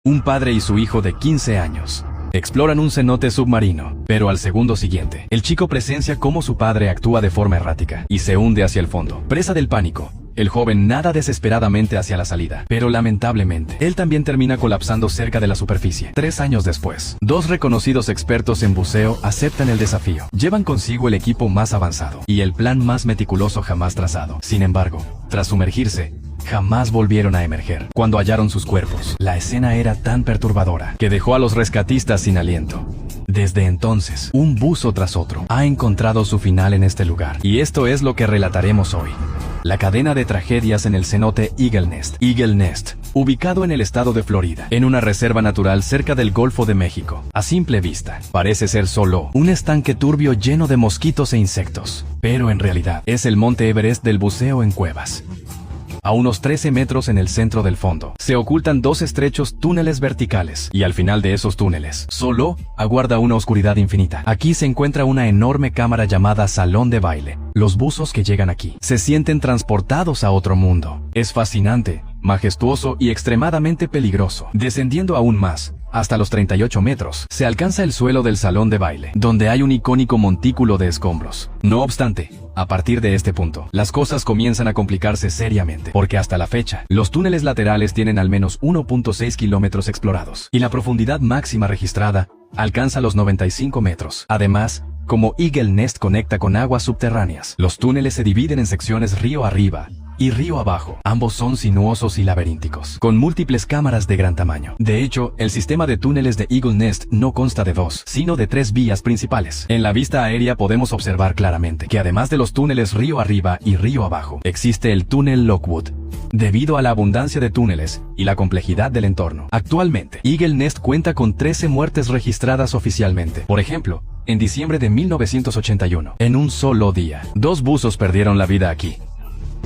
Un padre y su hijo de 15 años exploran un cenote submarino, pero al segundo siguiente, el chico presencia cómo su padre actúa de forma errática y se hunde hacia el fondo. Presa del pánico, el joven nada desesperadamente hacia la salida, pero lamentablemente, él también termina colapsando cerca de la superficie. 3 años después, 2 reconocidos expertos en buceo aceptan el desafío. Llevan consigo el equipo más avanzado y el plan más meticuloso jamás trazado. Sin embargo, tras sumergirse, jamás volvieron a emerger. Cuando hallaron sus cuerpos, la escena era tan perturbadora que dejó a los rescatistas sin aliento. Desde entonces, un buzo tras otro ha encontrado su final en este lugar. Y esto es lo que relataremos hoy. La cadena de tragedias en el cenote Eagle Nest. Eagle Nest, ubicado en el estado de Florida, en una reserva natural cerca del Golfo de México. A simple vista, parece ser solo un estanque turbio lleno de mosquitos e insectos. Pero en realidad, es el monte Everest del buceo en cuevas. A unos 13 metros en el centro del fondo, se ocultan 2 estrechos túneles verticales, y al final de esos túneles, solo aguarda una oscuridad infinita. Aquí se encuentra una enorme cámara llamada salón de baile. Los buzos que llegan aquí se sienten transportados a otro mundo. Es fascinante, majestuoso y extremadamente peligroso. Descendiendo aún más, hasta los 38 metros, se alcanza el suelo del salón de baile, donde hay un icónico montículo de escombros. No obstante, a partir de este punto, las cosas comienzan a complicarse seriamente, porque hasta la fecha, los túneles laterales tienen al menos 1.6 kilómetros explorados, y la profundidad máxima registrada alcanza los 95 metros. Además, como Eagle Nest conecta con aguas subterráneas, los túneles se dividen en secciones río arriba y río abajo. Ambos son sinuosos y laberínticos, con múltiples cámaras de gran tamaño. De hecho, el sistema de túneles de Eagle Nest no consta de 2, sino de 3 vías principales. En la vista aérea podemos observar claramente que además de los túneles río arriba y río abajo, existe el túnel Lockwood. Debido a la abundancia de túneles y la complejidad del entorno, actualmente, Eagle Nest cuenta con 13 muertes registradas oficialmente. Por ejemplo, en diciembre de 1981, en un solo día, 2 buzos perdieron la vida aquí.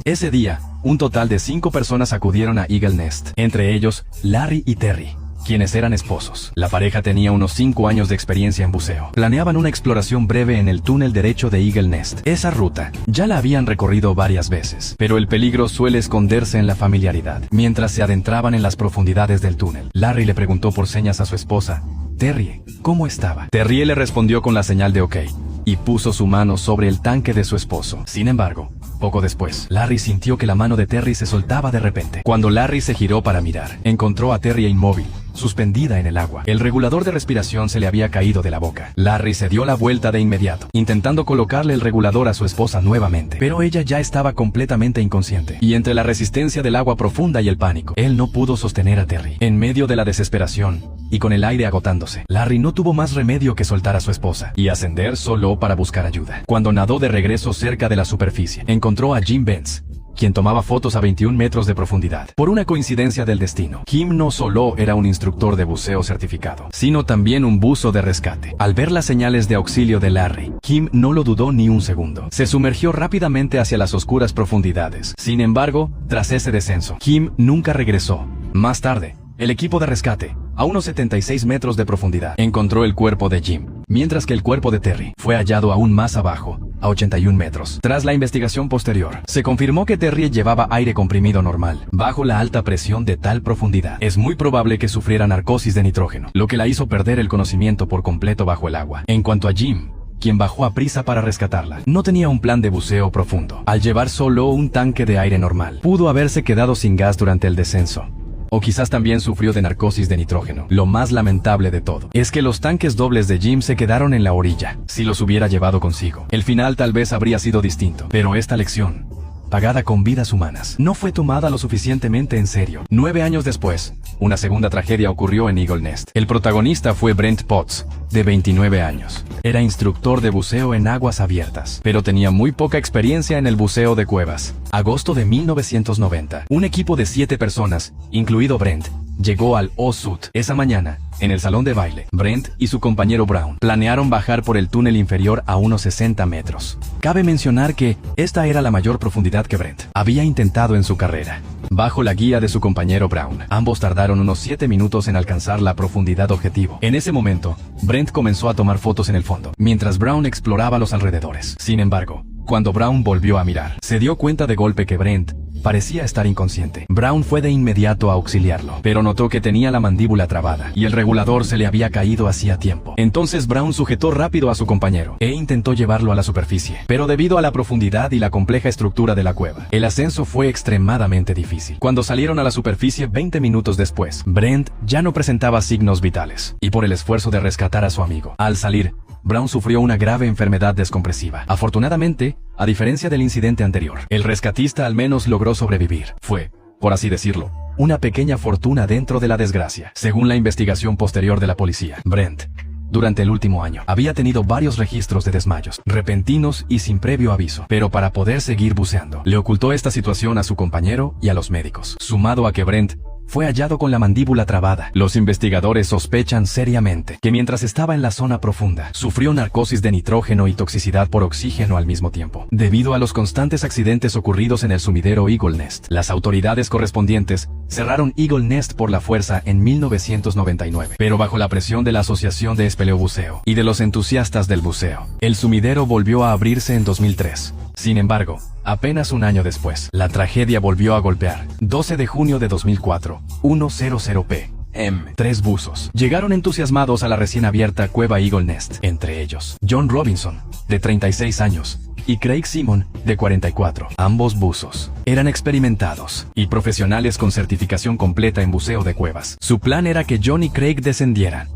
Ese día, un total de 5 personas acudieron a Eagle Nest, entre ellos Larry y Terry, quienes eran esposos. La pareja tenía unos 5 años de experiencia en buceo. Planeaban una exploración breve en el túnel derecho de Eagle Nest. Esa ruta ya la habían recorrido varias veces, pero el peligro suele esconderse en la familiaridad. Mientras se adentraban en las profundidades del túnel, Larry le preguntó por señas a su esposa, Terry, ¿cómo estaba? Terry le respondió con la señal de OK, y puso su mano sobre el tanque de su esposo. Sin embargo, poco después, Larry sintió que la mano de Terry se soltaba de repente. Cuando Larry se giró para mirar, encontró a Terry inmóvil, suspendida en el agua. El regulador de respiración se le había caído de la boca. Larry se dio la vuelta de inmediato, intentando colocarle el regulador a su esposa nuevamente, pero ella ya estaba completamente inconsciente. Y entre la resistencia del agua profunda y el pánico, él no pudo sostener a Terry. En medio de la desesperación, y con el aire agotándose, Larry no tuvo más remedio que soltar a su esposa y ascender solo para buscar ayuda. Cuando nadó de regreso cerca de la superficie, encontró a Jim Benz, quien tomaba fotos a 21 metros de profundidad. Por una coincidencia del destino, Jim no solo era un instructor de buceo certificado, sino también un buzo de rescate. Al ver las señales de auxilio de Larry, Jim no lo dudó ni un segundo. Se sumergió rápidamente hacia las oscuras profundidades. Sin embargo, tras ese descenso, Jim nunca regresó. Más tarde, el equipo de rescate, a unos 76 metros de profundidad, encontró el cuerpo de Jim, mientras que el cuerpo de Terry fue hallado aún más abajo, a 81 metros. Tras la investigación posterior, se confirmó que Terry llevaba aire comprimido normal, bajo la alta presión de tal profundidad. Es muy probable que sufriera narcosis de nitrógeno, lo que la hizo perder el conocimiento por completo bajo el agua. En cuanto a Jim, quien bajó a prisa para rescatarla, no tenía un plan de buceo profundo. Al llevar solo un tanque de aire normal, pudo haberse quedado sin gas durante el descenso. O quizás también sufrió de narcosis de nitrógeno. Lo más lamentable de todo es que los tanques dobles de Jim se quedaron en la orilla. Si los hubiera llevado consigo, el final tal vez habría sido distinto. Pero esta lección, pagada con vidas humanas, no fue tomada lo suficientemente en serio. 9 años después, una segunda tragedia ocurrió en Eagle Nest. El protagonista fue Brent Potts, de 29 años. Era instructor de buceo en aguas abiertas, pero tenía muy poca experiencia en el buceo de cuevas. Agosto de 1990, un equipo de 7 personas, incluido Brent, llegó al O-Sud. Esa mañana, en el salón de baile, Brent y su compañero Brown planearon bajar por el túnel inferior a unos 60 metros. Cabe mencionar que esta era la mayor profundidad que Brent había intentado en su carrera. Bajo la guía de su compañero Brown, ambos tardaron unos 7 minutos en alcanzar la profundidad objetivo. En ese momento, Brent comenzó a tomar fotos en el fondo, mientras Brown exploraba los alrededores. Sin embargo, cuando Brown volvió a mirar, se dio cuenta de golpe que Brent parecía estar inconsciente. Brown fue de inmediato a auxiliarlo, pero notó que tenía la mandíbula trabada y el regulador se le había caído hacía tiempo. Entonces Brown sujetó rápido a su compañero e intentó llevarlo a la superficie, pero debido a la profundidad y la compleja estructura de la cueva, el ascenso fue extremadamente difícil. Cuando salieron a la superficie 20 minutos después, Brent ya no presentaba signos vitales, y por el esfuerzo de rescatar a su amigo, al salir, Brown sufrió una grave enfermedad descompresiva. Afortunadamente, a diferencia del incidente anterior, el rescatista al menos logró sobrevivir. Fue, por así decirlo, una pequeña fortuna dentro de la desgracia. Según la investigación posterior de la policía, Brent, durante el último año, había tenido varios registros de desmayos, repentinos y sin previo aviso, pero para poder seguir buceando, le ocultó esta situación a su compañero y a los médicos. Sumado a que Brent fue hallado con la mandíbula trabada, los investigadores sospechan seriamente que mientras estaba en la zona profunda, sufrió narcosis de nitrógeno y toxicidad por oxígeno al mismo tiempo. Debido a los constantes accidentes ocurridos en el sumidero Eagle Nest, las autoridades correspondientes cerraron Eagle Nest por la fuerza en 1999, pero bajo la presión de la Asociación de Espeleobuceo y de los entusiastas del buceo, el sumidero volvió a abrirse en 2003. Sin embargo, apenas un año después, la tragedia volvió a golpear. 12 de junio de 2004, 100 p.m. 3 buzos llegaron entusiasmados a la recién abierta cueva Eagle Nest, entre ellos John Robinson, de 36 años, y Craig Simon, de 44. Ambos buzos eran experimentados y profesionales con certificación completa en buceo de cuevas. Su plan era que John y Craig descendieran,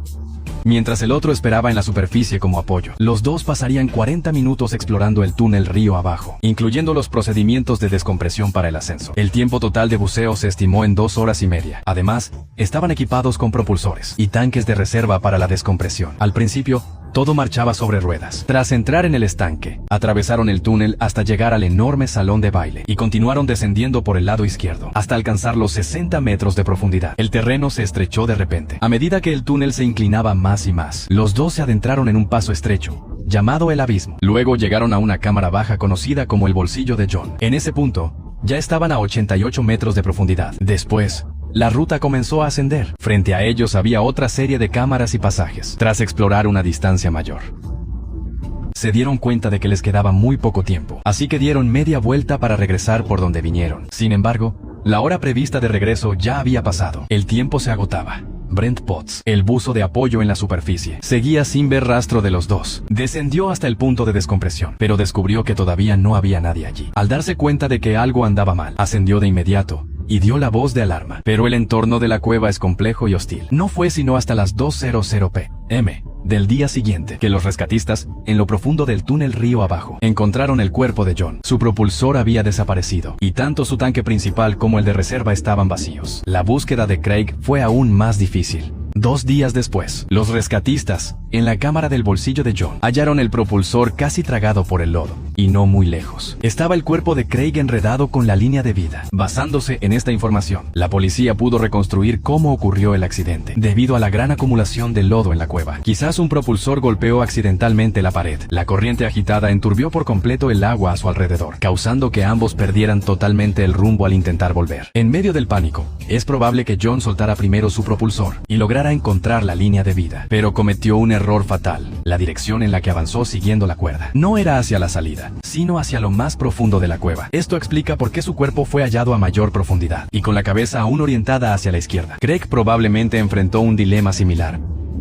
mientras el otro esperaba en la superficie como apoyo. Los dos pasarían 40 minutos explorando el túnel río abajo, incluyendo los procedimientos de descompresión para el ascenso. El tiempo total de buceo se estimó en 2 horas y media. Además, estaban equipados con propulsores y tanques de reserva para la descompresión. Al principio, todo marchaba sobre ruedas. Tras entrar en el estanque, atravesaron el túnel hasta llegar al enorme salón de baile y continuaron descendiendo por el lado izquierdo hasta alcanzar los 60 metros de profundidad. El terreno se estrechó de repente. A medida que el túnel se inclinaba más y más, los dos se adentraron en un paso estrecho, llamado el abismo. Luego llegaron a una cámara baja conocida como el bolsillo de John. En ese punto, ya estaban a 88 metros de profundidad. Después, la ruta comenzó a ascender. Frente a ellos había otra serie de cámaras y pasajes. Tras explorar una distancia mayor, se dieron cuenta de que les quedaba muy poco tiempo, así que dieron media vuelta para regresar por donde vinieron. Sin embargo, la hora prevista de regreso ya había pasado. El tiempo se agotaba. Brent Potts, el buzo de apoyo en la superficie, seguía sin ver rastro de los dos. Descendió hasta el punto de descompresión, pero descubrió que todavía no había nadie allí. Al darse cuenta de que algo andaba mal, ascendió de inmediato y dio la voz de alarma. Pero el entorno de la cueva es complejo y hostil. No fue sino hasta las 2:00 p.m. del día siguiente que los rescatistas, en lo profundo del túnel río abajo, encontraron el cuerpo de John. Su propulsor había desaparecido, y tanto su tanque principal como el de reserva estaban vacíos. La búsqueda de Craig fue aún más difícil. 2 días después, los rescatistas, en la cámara del bolsillo de John, hallaron el propulsor casi tragado por el lodo, y no muy lejos estaba el cuerpo de Craig enredado con la línea de vida. Basándose en esta información, la policía pudo reconstruir cómo ocurrió el accidente. Debido a la gran acumulación de lodo en la cueva, quizás un propulsor golpeó accidentalmente la pared. La corriente agitada enturbió por completo el agua a su alrededor, causando que ambos perdieran totalmente el rumbo al intentar volver. En medio del pánico, es probable que John soltara primero su propulsor y lograra encontrar la línea de vida, pero cometió un error fatal. La dirección en la que avanzó siguiendo la cuerda no era hacia la salida, sino hacia lo más profundo de la cueva. Esto explica por qué su cuerpo fue hallado a mayor profundidad y con la cabeza aún orientada hacia la izquierda. Craig probablemente enfrentó un dilema similar,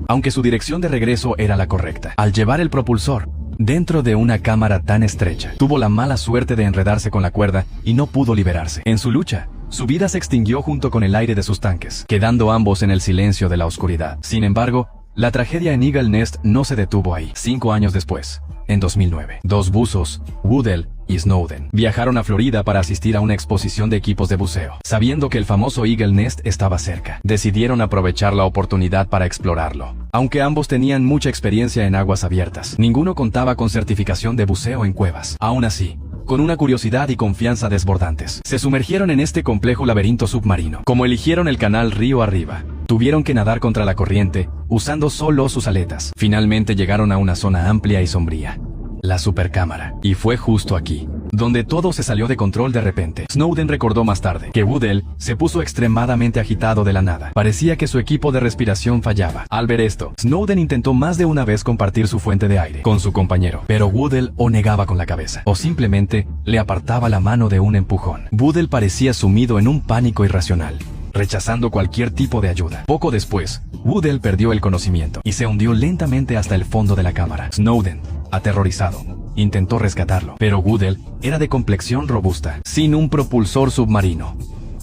aunque su dirección de regreso era la correcta. Al llevar el propulsor dentro de una cámara tan estrecha, tuvo la mala suerte de enredarse con la cuerda y no pudo liberarse. En su lucha, su vida se extinguió junto con el aire de sus tanques, quedando ambos en el silencio de la oscuridad. Sin embargo, la tragedia en Eagle Nest no se detuvo ahí. 5 años después, en 2009, 2 buzos, Woodell y Snowden, viajaron a Florida para asistir a una exposición de equipos de buceo. Sabiendo que el famoso Eagle Nest estaba cerca, decidieron aprovechar la oportunidad para explorarlo. Aunque ambos tenían mucha experiencia en aguas abiertas, ninguno contaba con certificación de buceo en cuevas. Aún así, con una curiosidad y confianza desbordantes, se sumergieron en este complejo laberinto submarino. Como eligieron el canal río arriba, tuvieron que nadar contra la corriente, usando solo sus aletas. Finalmente llegaron a una zona amplia y sombría, la supercámara. Y fue justo aquí donde todo se salió de control de repente. Snowden recordó más tarde que Woodell se puso extremadamente agitado de la nada. Parecía que su equipo de respiración fallaba. Al ver esto, Snowden intentó más de una vez compartir su fuente de aire con su compañero, pero Woodell o negaba con la cabeza, o simplemente le apartaba la mano de un empujón. Woodell parecía sumido en un pánico irracional, rechazando cualquier tipo de ayuda. Poco después, Woodell perdió el conocimiento y se hundió lentamente hasta el fondo de la cámara. Snowden, aterrorizado, intentó rescatarlo, pero Woodell era de complexión robusta, sin un propulsor submarino.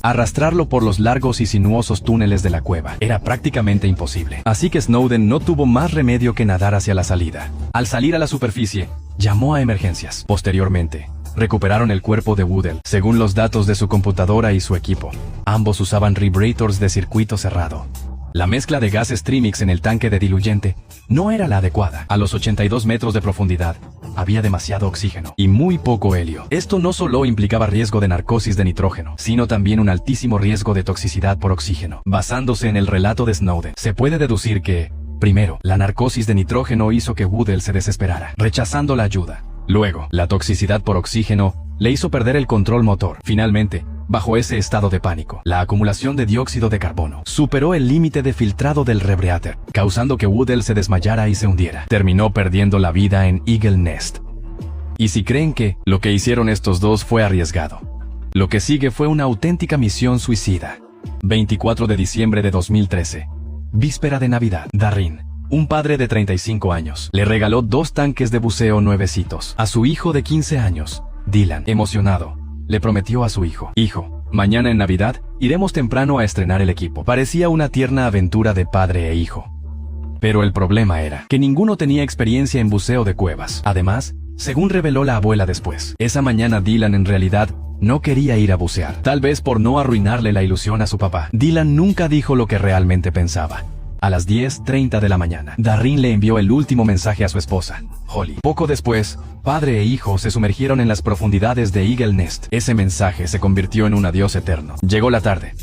Arrastrarlo por los largos y sinuosos túneles de la cueva era prácticamente imposible. Así que Snowden no tuvo más remedio que nadar hacia la salida. Al salir a la superficie, llamó a emergencias. Posteriormente, recuperaron el cuerpo de Woodell, según los datos de su computadora y su equipo. Ambos usaban vibrators de circuito cerrado. La mezcla de gases Trimix en el tanque de diluyente no era la adecuada. A los 82 metros de profundidad, había demasiado oxígeno y muy poco helio. Esto no solo implicaba riesgo de narcosis de nitrógeno, sino también un altísimo riesgo de toxicidad por oxígeno. Basándose en el relato de Snowden, se puede deducir que, primero, la narcosis de nitrógeno hizo que Woodell se desesperara, rechazando la ayuda. Luego, la toxicidad por oxígeno le hizo perder el control motor. Finalmente, bajo ese estado de pánico, la acumulación de dióxido de carbono superó el límite de filtrado del rebreather, causando que Woodell se desmayara y se hundiera. Terminó perdiendo la vida en Eagle Nest. Y si creen que lo que hicieron estos dos fue arriesgado, lo que sigue fue una auténtica misión suicida. 24 de diciembre de 2013. Víspera de Navidad. Darrin, un padre de 35 años, le regaló 2 tanques de buceo nuevecitos a su hijo de 15 años. Dylan, emocionado, le prometió a su hijo: hijo, mañana en Navidad, iremos temprano a estrenar el equipo. Parecía una tierna aventura de padre e hijo. Pero el problema era que ninguno tenía experiencia en buceo de cuevas. Además, según reveló la abuela después, esa mañana Dylan en realidad no quería ir a bucear. Tal vez por no arruinarle la ilusión a su papá. Dylan nunca dijo lo que realmente pensaba. A las 10:30 de la mañana, Darrin le envió el último mensaje a su esposa, Holly. Poco después, padre e hijo se sumergieron en las profundidades de Eagle Nest. Ese mensaje se convirtió en un adiós eterno. Llegó la tarde.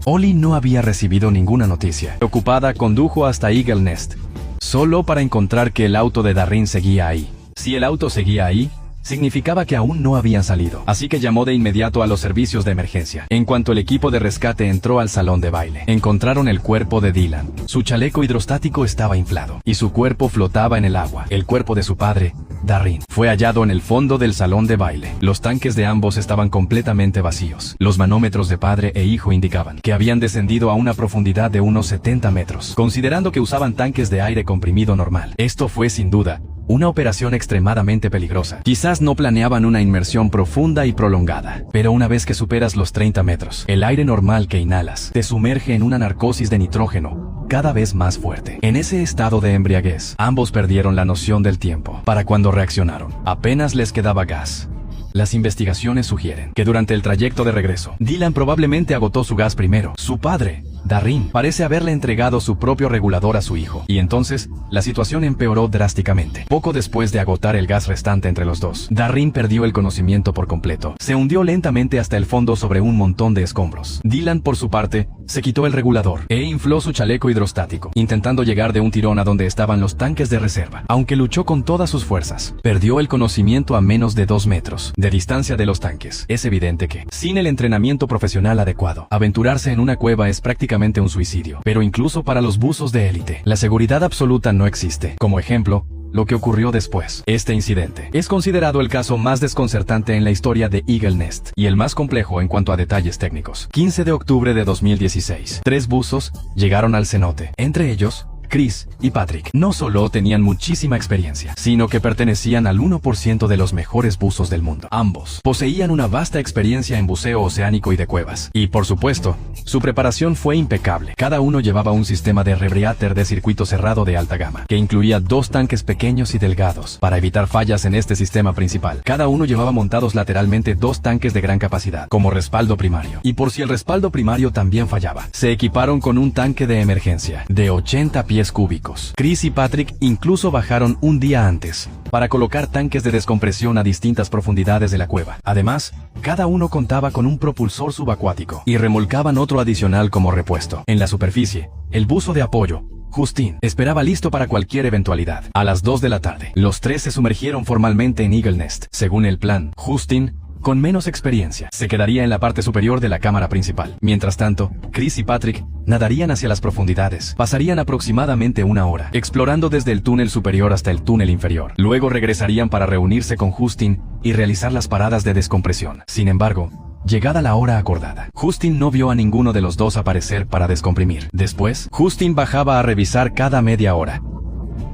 Holly no había recibido ninguna noticia. Preocupada, condujo hasta Eagle Nest, solo para encontrar que el auto de Darrin seguía ahí. Si el auto seguía ahí, significaba que aún no habían salido. Así que llamó de inmediato a los servicios de emergencia. En cuanto el equipo de rescate entró al salón de baile, encontraron el cuerpo de Dylan. Su chaleco hidrostático estaba inflado y su cuerpo flotaba en el agua. El cuerpo de su padre, Darrin, fue hallado en el fondo del salón de baile. Los tanques de ambos estaban completamente vacíos. Los manómetros de padre e hijo indicaban que habían descendido a una profundidad de unos 70 metros, considerando que usaban tanques de aire comprimido normal. Esto fue sin duda una operación extremadamente peligrosa. Quizás no planeaban una inmersión profunda y prolongada, pero una vez que superas los 30 metros, el aire normal que inhalas te sumerge en una narcosis de nitrógeno cada vez más fuerte. En ese estado de embriaguez, ambos perdieron la noción del tiempo. Para cuando reaccionaron, apenas les quedaba gas. Las investigaciones sugieren que durante el trayecto de regreso, Dylan probablemente agotó su gas primero. Su padre, Darrin, parece haberle entregado su propio regulador a su hijo, y entonces, la situación empeoró drásticamente. Poco después de agotar el gas restante entre los dos, Darrin perdió el conocimiento por completo. Se hundió lentamente hasta el fondo sobre un montón de escombros. Dylan, por su parte, se quitó el regulador e infló su chaleco hidrostático, intentando llegar de un tirón a donde estaban los tanques de reserva. Aunque luchó con todas sus fuerzas, perdió el conocimiento a menos de 2 metros de distancia de los tanques. Es evidente que, sin el entrenamiento profesional adecuado, aventurarse en una cueva es prácticamente un suicidio. Pero incluso para los buzos de élite, la seguridad absoluta no existe. Como ejemplo, lo que ocurrió después. Este incidente es considerado el caso más desconcertante en la historia de Eagle Nest, y el más complejo en cuanto a detalles técnicos. 15 de octubre de 2016. 3 buzos llegaron al cenote, entre ellos Chris y Patrick. No solo tenían muchísima experiencia, sino que pertenecían al 1% de los mejores buzos del mundo. Ambos poseían una vasta experiencia en buceo oceánico y de cuevas. Y por supuesto, su preparación fue impecable. Cada uno llevaba un sistema de rebreather de circuito cerrado de alta gama, que incluía 2 tanques pequeños y delgados. Para evitar fallas en este sistema principal, cada uno llevaba montados lateralmente 2 tanques de gran capacidad, como respaldo primario. Y por si el respaldo primario también fallaba, se equiparon con un tanque de emergencia de 80 pies pies cúbicos. Chris y Patrick incluso bajaron un día antes para colocar tanques de descompresión a distintas profundidades de la cueva. Además, cada uno contaba con un propulsor subacuático y remolcaban otro adicional como repuesto. En la superficie, el buzo de apoyo, Justin, esperaba listo para cualquier eventualidad. A las 2 de la tarde, los tres se sumergieron formalmente en Eagle Nest. Según el plan, Justin, con menos experiencia, se quedaría en la parte superior de la cámara principal. Mientras tanto, Chris y Patrick nadarían hacia las profundidades. Pasarían aproximadamente una hora, explorando desde el túnel superior hasta el túnel inferior. Luego regresarían para reunirse con Justin y realizar las paradas de descompresión. Sin embargo, llegada la hora acordada, Justin no vio a ninguno de los dos aparecer para descomprimir. Después, Justin bajaba a revisar cada media hora.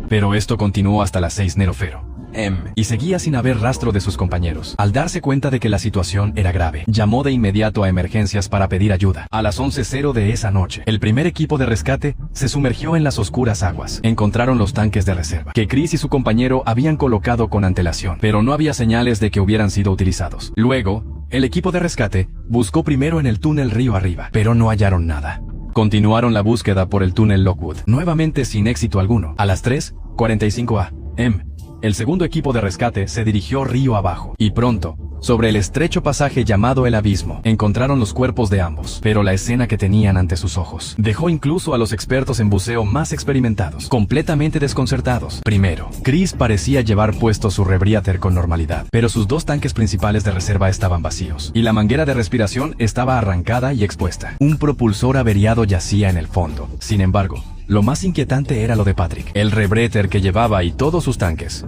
Pero esto continuó hasta las 6:00 y seguía sin haber rastro de sus compañeros. Al darse cuenta de que la situación era grave, llamó de inmediato a emergencias para pedir ayuda. A las 11:00 de esa noche, el primer equipo de rescate se sumergió en las oscuras aguas. Encontraron los tanques de reserva, que Chris y su compañero habían colocado con antelación, pero no había señales de que hubieran sido utilizados. Luego, el equipo de rescate buscó primero en el túnel río arriba, pero no hallaron nada. Continuaron la búsqueda por el túnel Lockwood, nuevamente sin éxito alguno. A las 3:45 a.m., el segundo equipo de rescate se dirigió río abajo, y pronto, sobre el estrecho pasaje llamado el Abismo, encontraron los cuerpos de ambos, pero la escena que tenían ante sus ojos dejó incluso a los expertos en buceo más experimentados completamente desconcertados. Primero, Chris parecía llevar puesto su rebreather con normalidad, pero sus dos tanques principales de reserva estaban vacíos, y la manguera de respiración estaba arrancada y expuesta. Un propulsor averiado yacía en el fondo. Sin embargo, lo más inquietante era lo de Patrick. El rebreather que llevaba y todos sus tanques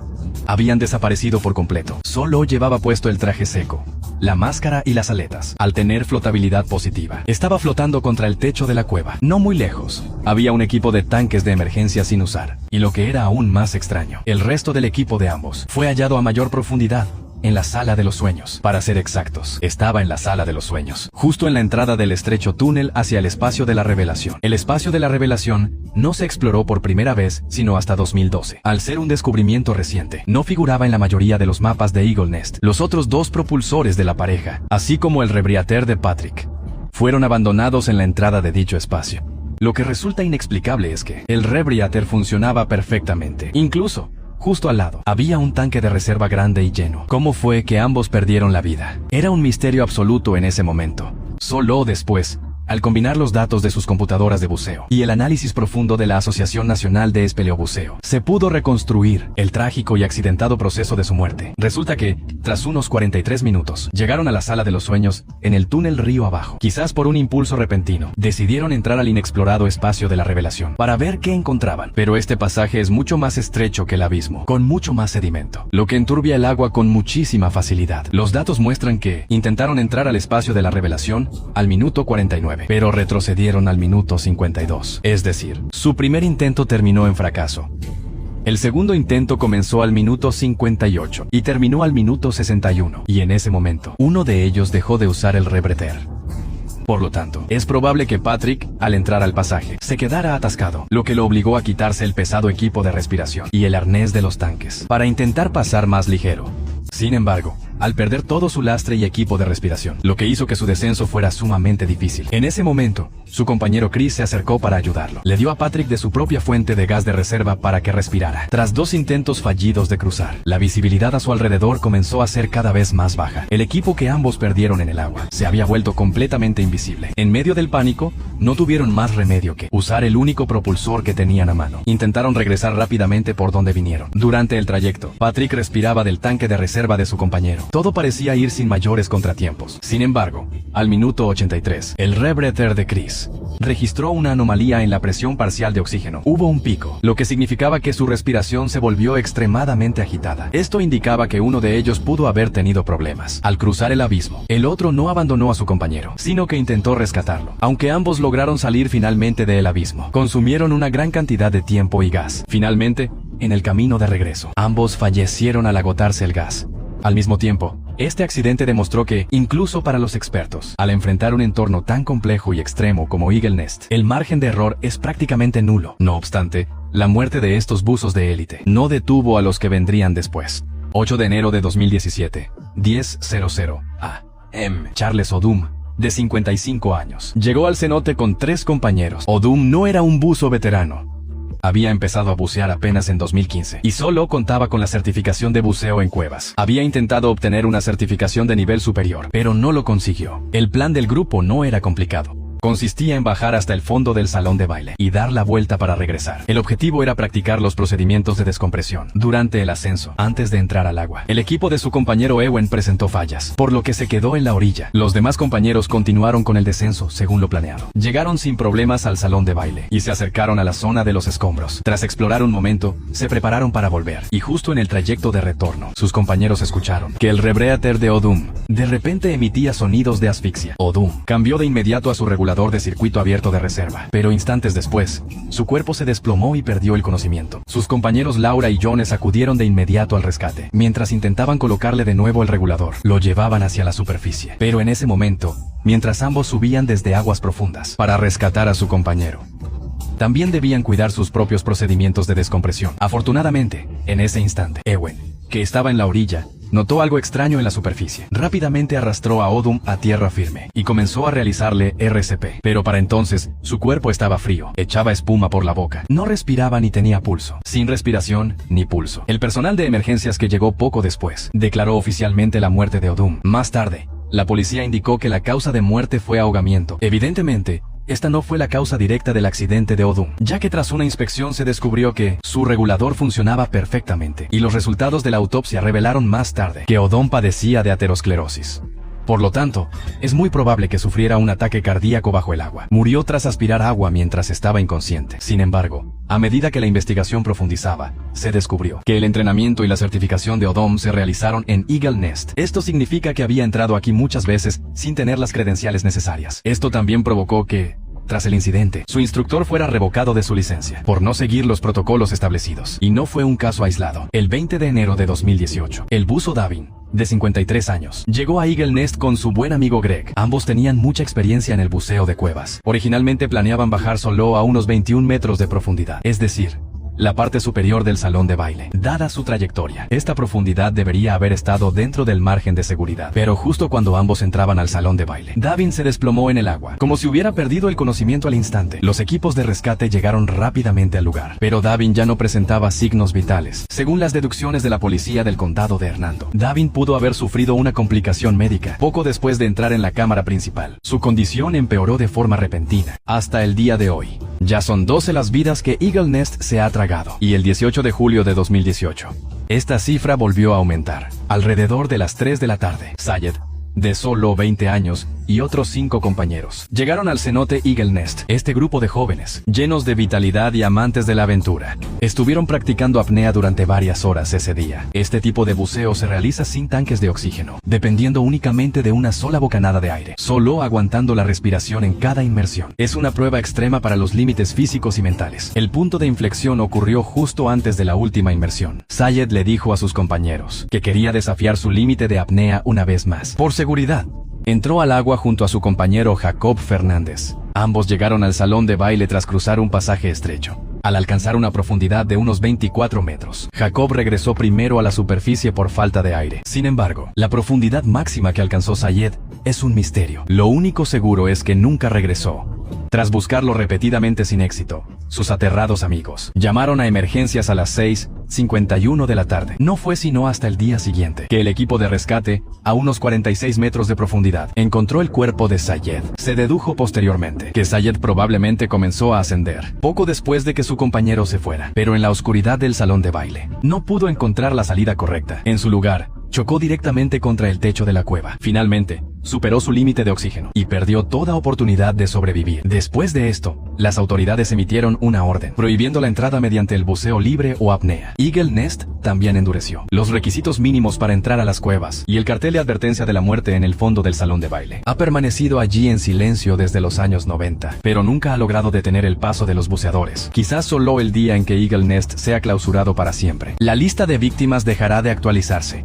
habían desaparecido por completo. Solo llevaba puesto el traje seco, la máscara y las aletas. Al tener flotabilidad positiva, estaba flotando contra el techo de la cueva. No muy lejos, había un equipo de tanques de emergencia sin usar. Y lo que era aún más extraño, el resto del equipo de ambos fue hallado a mayor profundidad, en la sala de los sueños. Para ser exactos, estaba en la sala de los sueños, justo en la entrada del estrecho túnel hacia el espacio de la revelación. El espacio de la revelación no se exploró por primera vez sino hasta 2012. Al ser un descubrimiento reciente, no figuraba en la mayoría de los mapas de Eagle Nest. Los otros dos propulsores de la pareja, así como el rebreather de Patrick, fueron abandonados en la entrada de dicho espacio. Lo que resulta inexplicable es que el rebreather funcionaba perfectamente. Incluso, justo al lado, había un tanque de reserva grande y lleno. ¿Cómo fue que ambos perdieron la vida? Era un misterio absoluto en ese momento. Solo después, al combinar los datos de sus computadoras de buceo y el análisis profundo de la Asociación Nacional de Espeleobuceo, se pudo reconstruir el trágico y accidentado proceso de su muerte. Resulta que, tras unos 43 minutos, llegaron a la sala de los sueños, en el túnel río abajo. Quizás por un impulso repentino, decidieron entrar al inexplorado espacio de la revelación, para ver qué encontraban. Pero este pasaje es mucho más estrecho que el abismo, con mucho más sedimento, lo que enturbia el agua con muchísima facilidad. Los datos muestran que intentaron entrar al espacio de la revelación al minuto 49. Pero retrocedieron al minuto 52. Es decir, su primer intento terminó en fracaso. El segundo intento comenzó al minuto 58 y terminó al minuto 61. Y en ese momento, uno de ellos dejó de usar el rebreather. Por lo tanto, es probable que Patrick, al entrar al pasaje, se quedara atascado, lo que lo obligó a quitarse el pesado equipo de respiración y el arnés de los tanques, para intentar pasar más ligero. Sin embargo, al perder todo su lastre y equipo de respiración, lo que hizo que su descenso fuera sumamente difícil. En ese momento, su compañero Chris se acercó para ayudarlo. Le dio a Patrick de su propia fuente de gas de reserva para que respirara. Tras 2 intentos fallidos de cruzar, la visibilidad a su alrededor comenzó a ser cada vez más baja. El equipo que ambos perdieron en el agua se había vuelto completamente invisible. En medio del pánico, no tuvieron más remedio que usar el único propulsor que tenían a mano. Intentaron regresar rápidamente por donde vinieron. Durante el trayecto, Patrick respiraba del tanque de reserva de su compañero. Todo parecía ir sin mayores contratiempos. Sin embargo, al minuto 83, el rebreather de Chris registró una anomalía en la presión parcial de oxígeno. Hubo un pico, lo que significaba que su respiración se volvió extremadamente agitada. Esto indicaba que uno de ellos pudo haber tenido problemas. Al cruzar el abismo, el otro no abandonó a su compañero, sino que intentó rescatarlo. Aunque ambos lograron salir finalmente del abismo, consumieron una gran cantidad de tiempo y gas. Finalmente, en el camino de regreso, ambos fallecieron al agotarse el gas. Al mismo tiempo, este accidente demostró que, incluso para los expertos, al enfrentar un entorno tan complejo y extremo como Eagle Nest, el margen de error es prácticamente nulo. No obstante, la muerte de estos buzos de élite no detuvo a los que vendrían después. 8 de enero de 2017, 10:00 a.m. Charles Odum, de 55 años, llegó al cenote con 3 compañeros. Odum no era un buzo veterano, Había empezado a bucear apenas en 2015 y solo contaba con la certificación de buceo en cuevas. Había intentado obtener una certificación de nivel superior, pero no lo consiguió. El plan del grupo no era complicado. Consistía en bajar hasta el fondo del salón de baile y dar la vuelta para regresar. El objetivo era practicar los procedimientos de descompresión durante el ascenso, antes de entrar al agua. El equipo de su compañero Ewen presentó fallas, por lo que se quedó en la orilla. Los demás compañeros continuaron con el descenso según lo planeado. Llegaron sin problemas al salón de baile y se acercaron a la zona de los escombros. Tras explorar un momento, se prepararon para volver, y justo en el trayecto de retorno, sus compañeros escucharon que el rebreater de Odum de repente emitía sonidos de asfixia. Odum cambió de inmediato a su regulador de circuito abierto de reserva, pero instantes después, su cuerpo se desplomó y perdió el conocimiento. Sus compañeros Laura y Jones acudieron de inmediato al rescate. Mientras intentaban colocarle de nuevo el regulador, lo llevaban hacia la superficie. Pero en ese momento, mientras ambos subían desde aguas profundas para rescatar a su compañero, también debían cuidar sus propios procedimientos de descompresión. Afortunadamente, en ese instante, Ewen, que estaba en la orilla, notó algo extraño en la superficie. Rápidamente arrastró a Odum a tierra firme y comenzó a realizarle RCP. Pero para entonces, su cuerpo estaba frío, echaba espuma por la boca, no respiraba ni tenía pulso. Sin respiración ni pulso. El personal de emergencias que llegó poco después declaró oficialmente la muerte de Odum. Más tarde, la policía indicó que la causa de muerte fue ahogamiento. Evidentemente, esta no fue la causa directa del accidente de Odum, ya que tras una inspección se descubrió que su regulador funcionaba perfectamente, y los resultados de la autopsia revelaron más tarde que Odum padecía de aterosclerosis. Por lo tanto, es muy probable que sufriera un ataque cardíaco bajo el agua. Murió tras aspirar agua mientras estaba inconsciente. Sin embargo, a medida que la investigación profundizaba, se descubrió que el entrenamiento y la certificación de Odum se realizaron en Eagle Nest. Esto significa que había entrado aquí muchas veces sin tener las credenciales necesarias. Esto también provocó que, tras el incidente, su instructor fuera revocado de su licencia por no seguir los protocolos establecidos. Y no fue un caso aislado. El 20 de enero de 2018, el buzo Davin, de 53 años, llegó a Eagle Nest con su buen amigo Greg. Ambos tenían mucha experiencia en el buceo de cuevas. Originalmente planeaban bajar solo a unos 21 metros de profundidad, es decir, la parte superior del salón de baile. Dada su trayectoria, esta profundidad debería haber estado dentro del margen de seguridad. Pero justo cuando ambos entraban al salón de baile, Davin se desplomó en el agua, como si hubiera perdido el conocimiento al instante. Los equipos de rescate llegaron rápidamente al lugar, pero Davin ya no presentaba signos vitales. Según las deducciones de la policía del condado de Hernando, Davin pudo haber sufrido una complicación médica poco después de entrar en la cámara principal. Su condición empeoró de forma repentina. Hasta el día de hoy, ya son 12 las vidas que Eagle Nest se ha tragado. Y el 18 de julio de 2018, esta cifra volvió a aumentar. Alrededor de las 3 de la tarde, Sayed, de solo 20 años, y otros 5 compañeros llegaron al cenote Eagle Nest. Este grupo de jóvenes, llenos de vitalidad y amantes de la aventura, estuvieron practicando apnea durante varias horas ese día. Este tipo de buceo se realiza sin tanques de oxígeno, dependiendo únicamente de una sola bocanada de aire, solo aguantando la respiración en cada inmersión. Es una prueba extrema para los límites físicos y mentales. El punto de inflexión ocurrió justo antes de la última inmersión. Sayed le dijo a sus compañeros que quería desafiar su límite de apnea una vez más. Por seguridad, entró al agua junto a su compañero Jacob Fernández. Ambos llegaron al salón de baile tras cruzar un pasaje estrecho. Al alcanzar una profundidad de unos 24 metros, Jacob regresó primero a la superficie por falta de aire. Sin embargo, la profundidad máxima que alcanzó Sayed es un misterio. Lo único seguro es que nunca regresó. Tras buscarlo repetidamente sin éxito, sus aterrados amigos llamaron a emergencias a las 6:51 de la tarde. No fue sino hasta el día siguiente que el equipo de rescate, a unos 46 metros de profundidad, encontró el cuerpo de Sayed. Se dedujo posteriormente que Sayed probablemente comenzó a ascender poco después de que su compañero se fuera, pero en la oscuridad del salón de baile no pudo encontrar la salida correcta. En su lugar, chocó directamente contra el techo de la cueva. Finalmente, superó su límite de oxígeno y perdió toda oportunidad de sobrevivir. Después de esto, las autoridades emitieron una orden prohibiendo la entrada mediante el buceo libre o apnea. Eagle Nest también endureció los requisitos mínimos para entrar a las cuevas, y el cartel de advertencia de la muerte en el fondo del salón de baile ha permanecido allí en silencio desde los años 90, pero nunca ha logrado detener el paso de los buceadores. Quizás solo el día en que Eagle Nest sea clausurado para siempre, la lista de víctimas dejará de actualizarse.